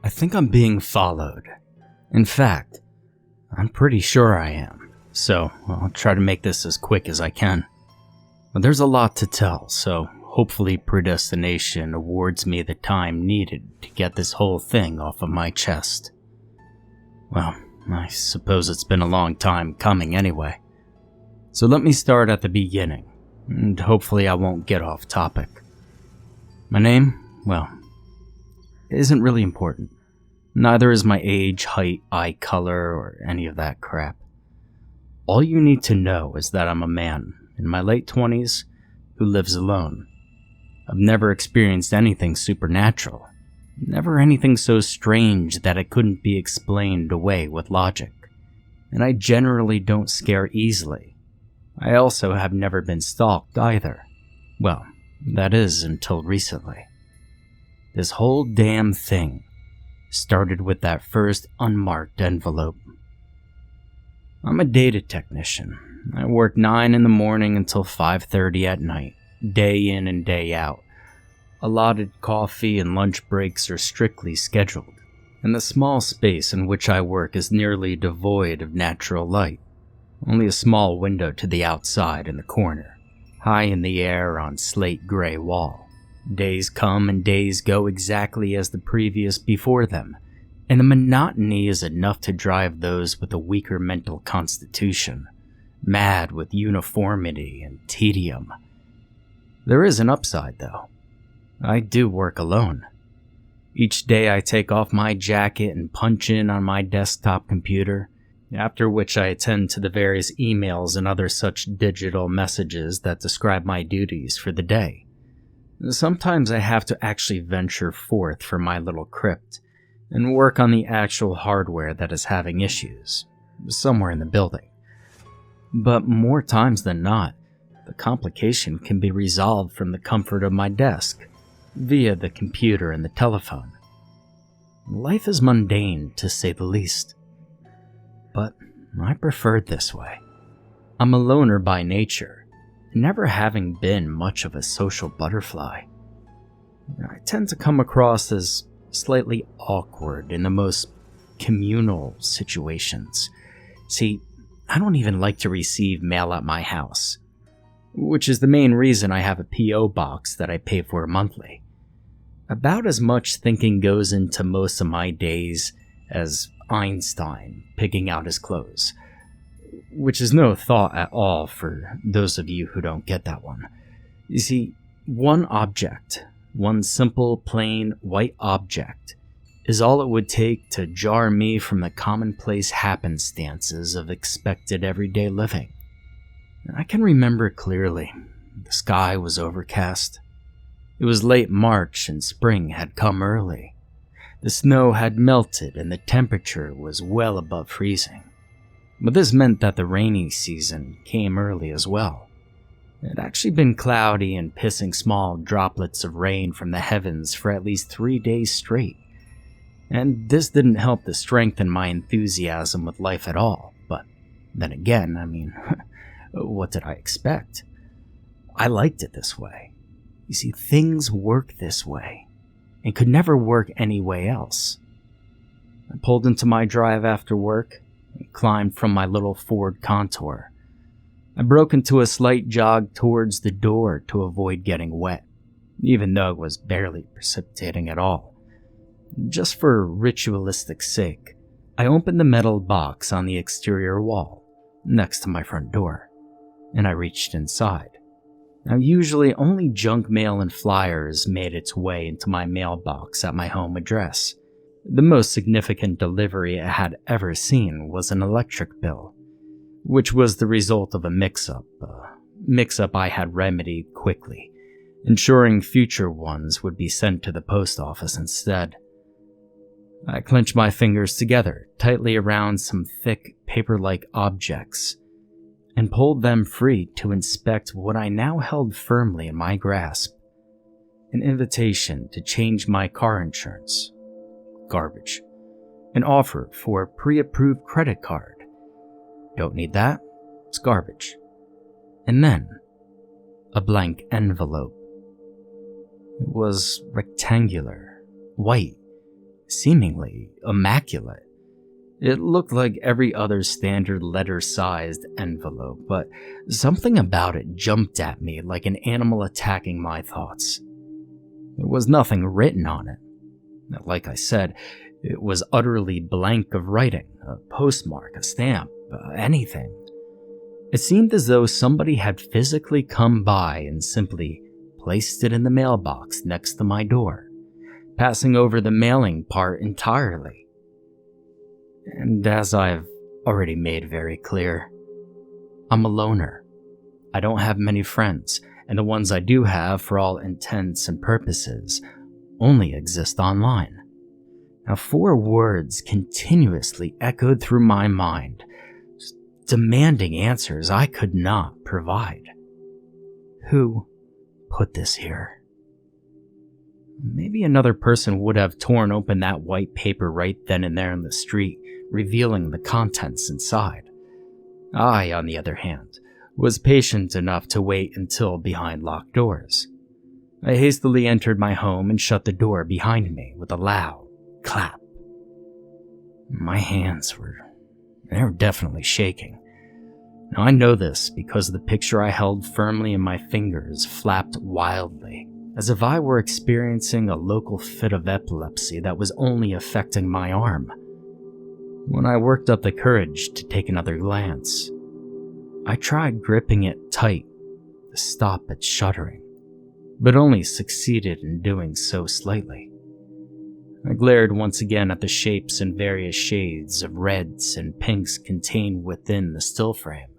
I think I'm being followed. In fact, I'm pretty sure I am. So I'll try to make this as quick as I can. But there's a lot to tell, so hopefully predestination awards me the time needed to get this whole thing off of my chest. Well, I suppose it's been a long time coming anyway. So let me start at the beginning, and hopefully I won't get off topic. My name, well, isn't really important. Neither is my age, height, eye color, or any of that crap. All you need to know is that I'm a man in my late 20s who lives alone. I've never experienced anything supernatural, never anything so strange that it couldn't be explained away with logic. And I generally don't scare easily. I also have never been stalked either. Well, that is until recently. This whole damn thing started with that first unmarked envelope. I'm a data technician. I work 9 in the morning until 5:30 at night, day in and day out. Allotted coffee and lunch breaks are strictly scheduled, and the small space in which I work is nearly devoid of natural light. Only a small window to the outside in the corner, high in the air on slate gray wall. Days come and days go exactly as the previous before them, and the monotony is enough to drive those with a weaker mental constitution mad with uniformity and tedium. There is an upside, though. I do work alone. Each day I take off my jacket and punch in on my desktop computer, after which I attend to the various emails and other such digital messages that describe my duties for the day. Sometimes I have to actually venture forth from my little crypt and work on the actual hardware that is having issues, somewhere in the building. But more times than not, the complication can be resolved from the comfort of my desk, via the computer and the telephone. Life is mundane, to say the least. But I prefer it this way. I'm a loner by nature, never having been much of a social butterfly. I tend to come across as slightly awkward in the most communal situations. See, I don't even like to receive mail at my house, which is the main reason I have a P.O. box that I pay for monthly. About as much thinking goes into most of my days as Einstein picking out his clothes, which is no thought at all for those of you who don't get that one. You see, one object, one simple, plain, white object, is all it would take to jar me from the commonplace happenstances of expected everyday living. I can remember clearly. The sky was overcast. It was late March and spring had come early. The snow had melted and the temperature was well above freezing. But this meant that the rainy season came early as well. It had actually been cloudy and pissing small droplets of rain from the heavens for at least 3 days straight. And this didn't help to strengthen my enthusiasm with life at all. But then again, I mean, what did I expect? I liked it this way. You see, things work this way, and could never work any way else. I pulled into my drive after work and climbed from my little Ford Contour. I broke into a slight jog towards the door to avoid getting wet, even though it was barely precipitating at all. Just for ritualistic sake, I opened the metal box on the exterior wall, next to my front door, and I reached inside. Now, usually only junk mail and flyers made its way into my mailbox at my home address. The most significant delivery I had ever seen was an electric bill, which was the result of a mix-up I had remedied quickly, ensuring future ones would be sent to the post office instead. I clenched my fingers together tightly around some thick, paper-like objects, and pulled them free to inspect what I now held firmly in my grasp. An invitation to change my car insurance. Garbage. An offer for a pre-approved credit card. Don't need that. It's garbage. And then, a blank envelope. It was rectangular, white, seemingly immaculate. It looked like every other standard letter-sized envelope, but something about it jumped at me like an animal attacking my thoughts. There was nothing written on it. Like I said, it was utterly blank of writing, a postmark, a stamp, anything. It seemed as though somebody had physically come by and simply placed it in the mailbox next to my door, passing over the mailing part entirely. And as I've already made very clear, I'm a loner. I don't have many friends, and the ones I do have, for all intents and purposes, only exist online. Now, 4 words continuously echoed through my mind, demanding answers I could not provide. Who put this here? Maybe another person would have torn open that white paper right then and there in the street, revealing the contents inside. I, on the other hand, was patient enough to wait until behind locked doors. I hastily entered my home and shut the door behind me with a loud clap. My hands were definitely shaking. Now I know this because the picture I held firmly in my fingers flapped wildly, as if I were experiencing a local fit of epilepsy that was only affecting my arm. When I worked up the courage to take another glance, I tried gripping it tight to stop it shuddering, but only succeeded in doing so slightly. I glared once again at the shapes and various shades of reds and pinks contained within the still frame,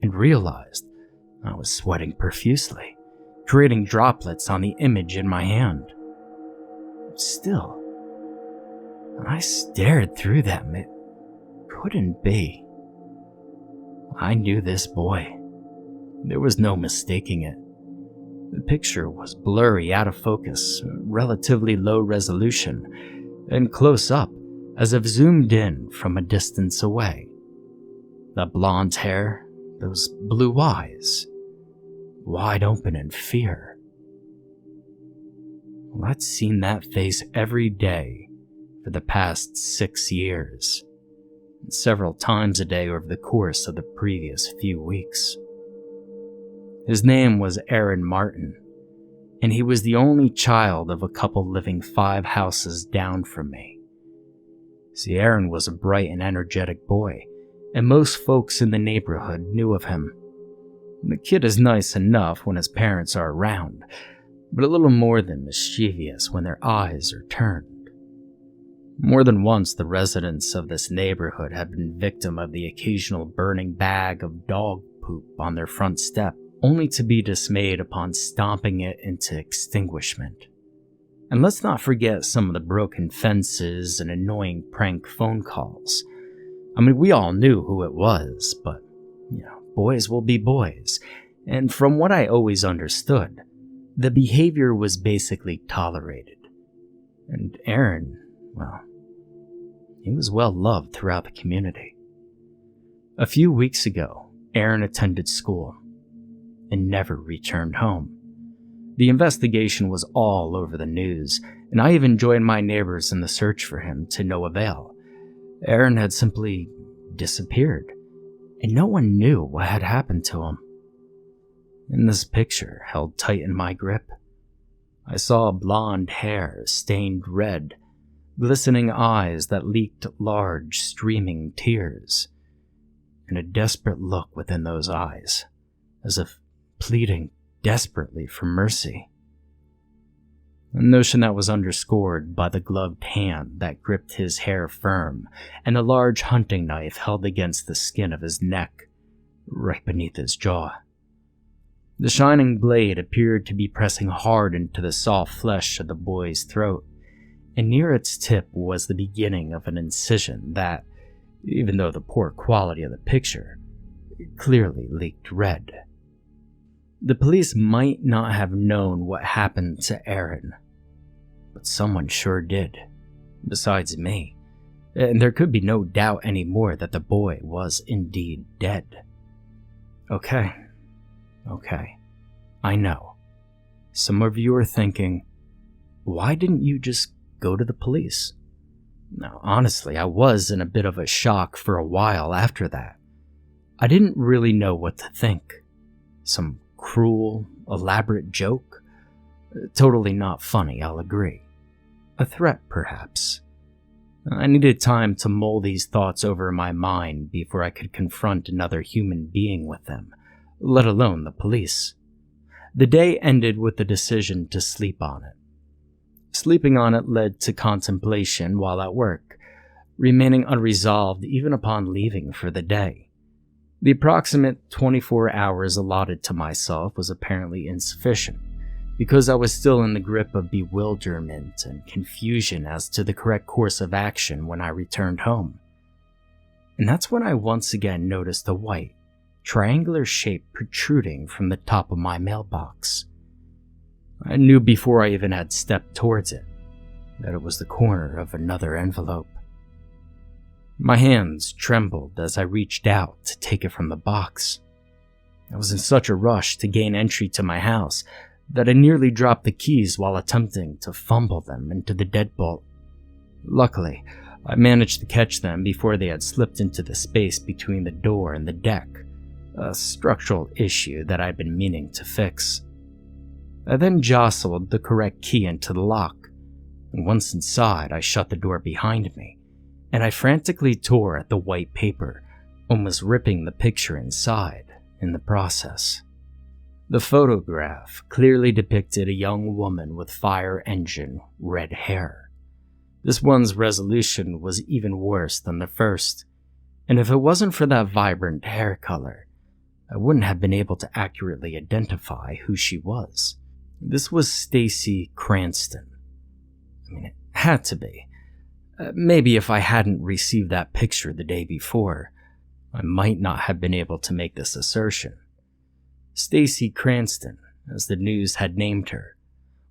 and realized I was sweating profusely, creating droplets on the image in my hand. Still, I stared through them. It couldn't be. I knew this boy. There was no mistaking it. The picture was blurry, out of focus, relatively low resolution, and close up, as if zoomed in from a distance away. The blonde hair, those blue eyes, wide open in fear. Well, I'd seen that face every day for the past 6 years, and several times a day over the course of the previous few weeks. His name was Aaron Martin, and he was the only child of a couple living 5 houses down from me. See, Aaron was a bright and energetic boy, and most folks in the neighborhood knew of him. The kid is nice enough when his parents are around, but a little more than mischievous when their eyes are turned. More than once, the residents of this neighborhood have been victim of the occasional burning bag of dog poop on their front step, only to be dismayed upon stomping it into extinguishment. And let's not forget some of the broken fences and annoying prank phone calls. I mean, we all knew who it was, but, boys will be boys. And from what I always understood, the behavior was basically tolerated. And Aaron, well, he was well loved throughout the community. A few weeks ago, Aaron attended school and never returned home. The investigation was all over the news, and I even joined my neighbors in the search for him to no avail. Aaron had simply disappeared, and no one knew what had happened to him. In this picture, held tight in my grip, I saw blonde hair stained red, glistening eyes that leaked large, streaming tears, and a desperate look within those eyes, as if pleading desperately for mercy. A notion that was underscored by the gloved hand that gripped his hair firm and the large hunting knife held against the skin of his neck, right beneath his jaw. The shining blade appeared to be pressing hard into the soft flesh of the boy's throat, and near its tip was the beginning of an incision that, even though the poor quality of the picture, clearly leaked red. The police might not have known what happened to Aaron, but someone sure did, besides me, and there could be no doubt anymore that the boy was indeed dead. Okay, I know. Some of you are thinking, why didn't you just go to the police. Now, honestly, I was in a bit of a shock for a while after that. I didn't really know what to think. Some cruel, elaborate joke? Totally not funny, I'll agree. A threat, perhaps. I needed time to mull these thoughts over in my mind before I could confront another human being with them, let alone the police. The day ended with the decision to sleep on it. Sleeping on it led to contemplation while at work, remaining unresolved even upon leaving for the day. The approximate 24 hours allotted to myself was apparently insufficient, because I was still in the grip of bewilderment and confusion as to the correct course of action when I returned home. And that's when I once again noticed a white, triangular shape protruding from the top of my mailbox. I knew before I even had stepped towards it that it was the corner of another envelope. My hands trembled as I reached out to take it from the box. I was in such a rush to gain entry to my house that I nearly dropped the keys while attempting to fumble them into the deadbolt. Luckily, I managed to catch them before they had slipped into the space between the door and the deck, a structural issue that I'd been meaning to fix. I then jostled the correct key into the lock, and once inside, I shut the door behind me, and I frantically tore at the white paper, almost ripping the picture inside in the process. The photograph clearly depicted a young woman with fire engine red hair. This one's resolution was even worse than the first, and if it wasn't for that vibrant hair color, I wouldn't have been able to accurately identify who she was. This was Stacy Cranston. I mean, it had to be. Maybe if I hadn't received that picture the day before, I might not have been able to make this assertion. Stacy Cranston, as the news had named her,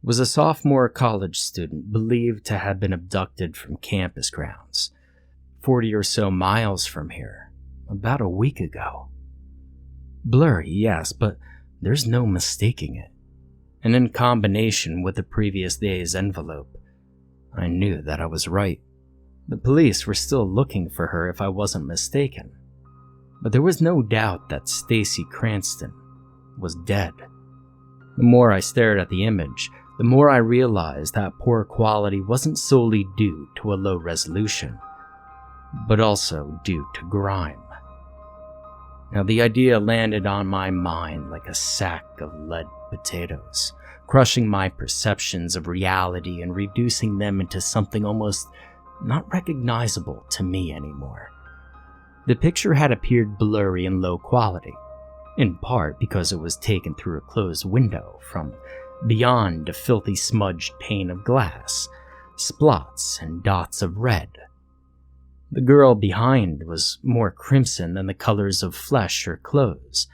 was a sophomore college student believed to have been abducted from campus grounds, 40 or so miles from here, about a week ago. Blurry, yes, but there's no mistaking it. And in combination with the previous day's envelope, I knew that I was right. The police were still looking for her if I wasn't mistaken. But there was no doubt that Stacy Cranston was dead. The more I stared at the image, the more I realized that poor quality wasn't solely due to a low resolution, but also due to grime. Now the idea landed on my mind like a sack of lead potatoes, crushing my perceptions of reality and reducing them into something almost not recognizable to me anymore. The picture had appeared blurry and low quality, in part because it was taken through a closed window from beyond a filthy smudged pane of glass, splots and dots of red. The girl behind was more crimson than the colors of flesh or clothes,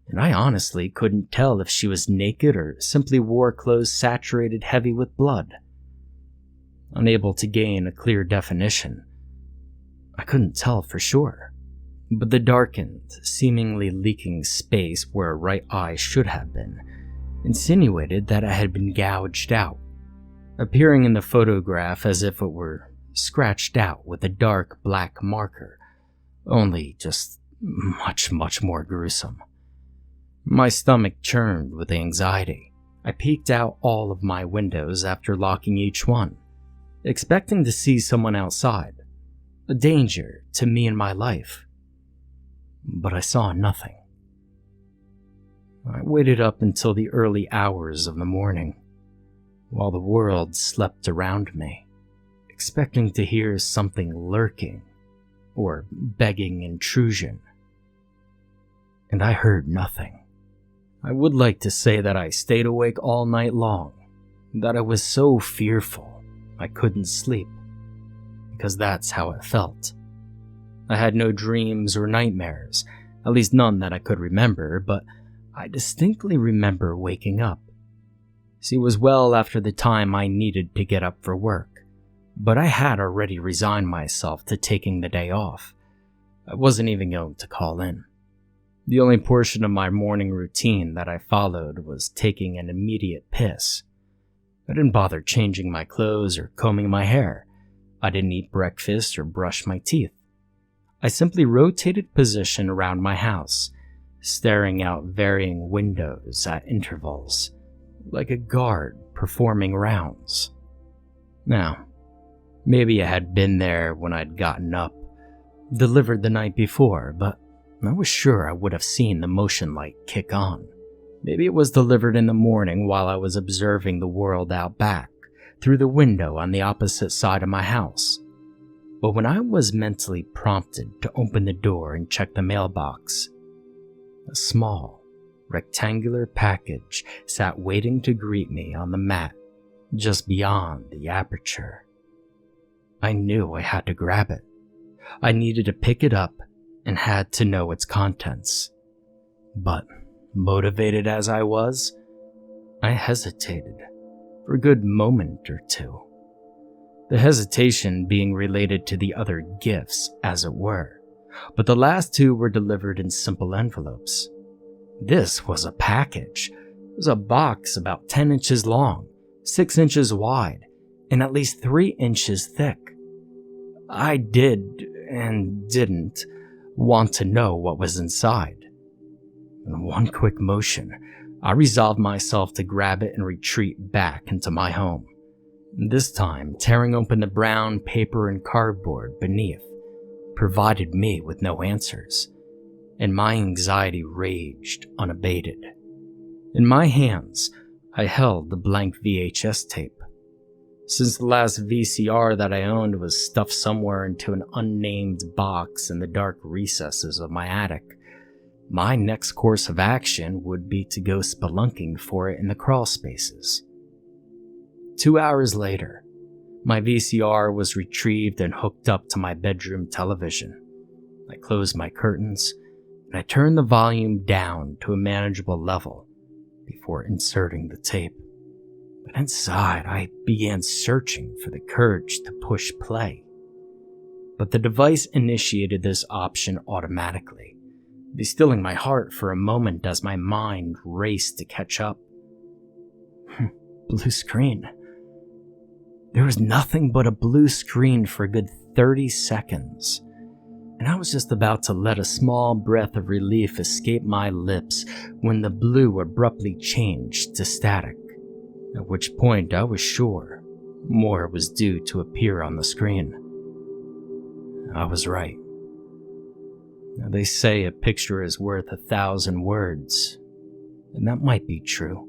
and I honestly couldn't tell if she was naked or simply wore clothes saturated heavy with blood. Unable to gain a clear definition, I couldn't tell for sure, but the darkened, seemingly leaking space where a right eye should have been insinuated that it had been gouged out, appearing in the photograph as if it were scratched out with a dark black marker, only just much more gruesome. My stomach churned with anxiety. I peeked out all of my windows after locking each one, expecting to see someone outside, a danger to me and my life. But I saw nothing. I waited up until the early hours of the morning, while the world slept around me, expecting to hear something lurking or begging intrusion. And I heard nothing. I would like to say that I stayed awake all night long, that I was so fearful I couldn't sleep, because that's how it felt. I had no dreams or nightmares, at least none that I could remember, but I distinctly remember waking up. See, it was well after the time I needed to get up for work, but I had already resigned myself to taking the day off. I wasn't even going to call in. The only portion of my morning routine that I followed was taking an immediate piss. I didn't bother changing my clothes or combing my hair. I didn't eat breakfast or brush my teeth. I simply rotated position around my house, staring out varying windows at intervals, like a guard performing rounds. Now, maybe I had been there when I'd gotten up, delivered the night before, but I was sure I would have seen the motion light kick on. Maybe it was delivered in the morning while I was observing the world out back, through the window on the opposite side of my house. But when I was mentally prompted to open the door and check the mailbox, a small, rectangular package sat waiting to greet me on the mat just beyond the aperture. I knew I had to grab it. I needed to pick it up and had to know its contents. But, motivated as I was, I hesitated for a good moment or two. The hesitation being related to the other gifts, as it were, but the last two were delivered in simple envelopes. This was a package. It was a box about 10 inches long, 6 inches wide, and at least 3 inches thick. I did, and didn't, want to know what was inside. In one quick motion, I resolved myself to grab it and retreat back into my home. This time, tearing open the brown paper and cardboard beneath provided me with no answers, and my anxiety raged unabated. In my hands, I held the blank VHS tape. Since the last VCR that I owned was stuffed somewhere into an unnamed box in the dark recesses of my attic, my next course of action would be to go spelunking for it in the crawl spaces. 2 hours later, my VCR was retrieved and hooked up to my bedroom television. I closed my curtains, and I turned the volume down to a manageable level before inserting the tape. But inside, I began searching for the courage to push play. But the device initiated this option automatically, distilling my heart for a moment as my mind raced to catch up. Blue screen. There was nothing but a blue screen for a good 30 seconds, and I was just about to let a small breath of relief escape my lips when the blue abruptly changed to static, at which point I was sure more was due to appear on the screen. I was right. Now, they say a picture is worth 1,000 words, and that might be true.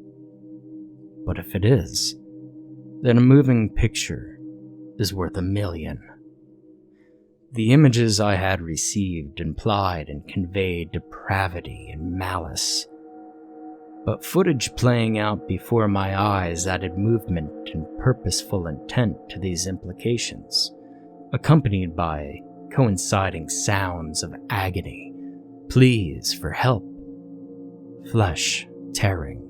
But if it is, then a moving picture is worth 1,000,000. The images I had received implied and conveyed depravity and malice, but footage playing out before my eyes added movement and purposeful intent to these implications, accompanied by coinciding sounds of agony, pleas for help, flesh tearing,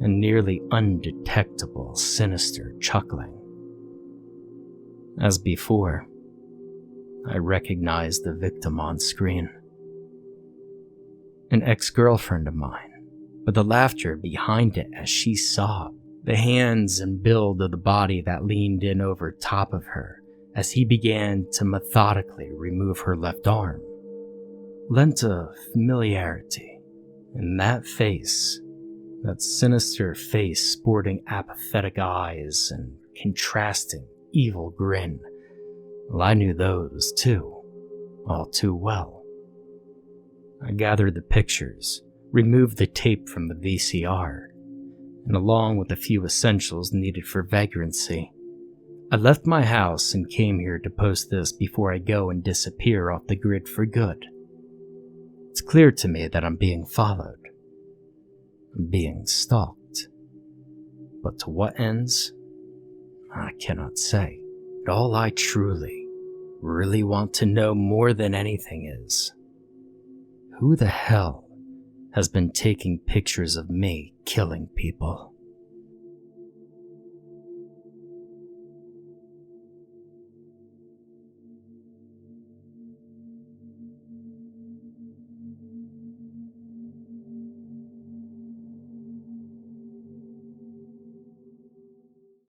and nearly undetectable sinister chuckling. As before, I recognized the victim on screen. An ex-girlfriend of mine, but the laughter behind it as she sobbed, the hands and build of the body that leaned in over top of her as he began to methodically remove her left arm, lent a familiarity. In that face, that sinister face sporting apathetic eyes and contrasting evil grin, well, I knew those too, all too well. I gathered the pictures, removed the tape from the VCR, and along with a few essentials needed for vagrancy, I left my house and came here to post this before I go and disappear off the grid for good. It's clear to me that I'm being followed. I'm being stalked. But to what ends? I cannot say. But all I truly, really want to know more than anything is, who the hell has been taking pictures of me killing people?